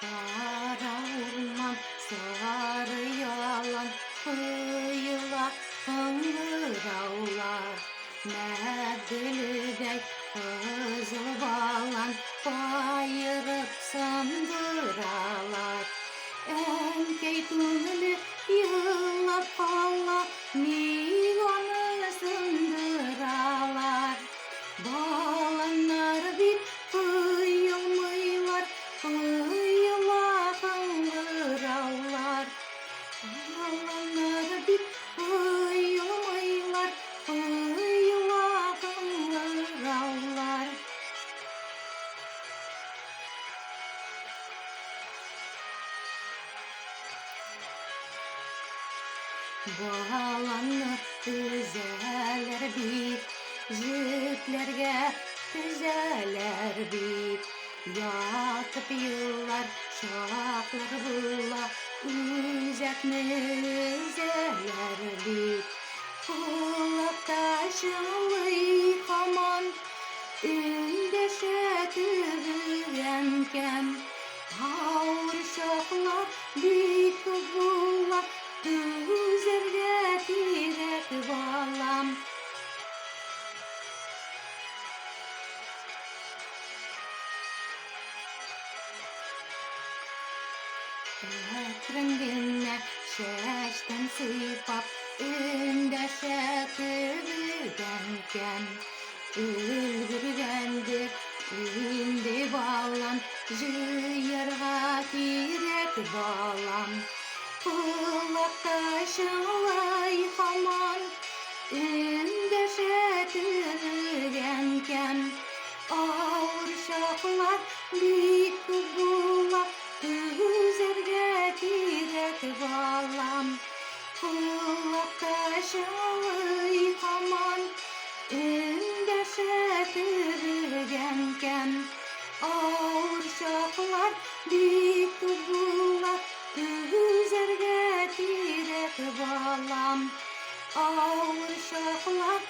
Kara orman, sarı yalan, kıyılar, hıngıravlar. Merdilidey kızıl balan, bayırıp sandıralar. Enkey tünlü yığılap kala, migonu sındıralar. Balanlar bir kıyılmıylar, kıyıla hıngıravlar. Balanlar bir kıyılmıylar, kıyıla hıngıravlar. Bağlanı düzeler bit, jütlerge düzeler bit. Yatıp yıllar, şaklar bulla, üzekni üzeler bit. Kulak taşınlı kaman, ündeşe tübürenken. Ağır şaklar bit bulla, düzerge direk bağlam. Etrendine şeşten sıpap, ündeşe tübürenken. Ülgürgendir, indi bağlam, jıyarga direk bağlam. Kulak taşınlay haman, ündeşe tübürenken. Ağır şaklar bit bulla, düzerge direk bağlam. Kulak taşınlay haman, ündeşe tübürenken. Ağır şaklar bit bulla, düzerge direk bağlam. Ağır şaklar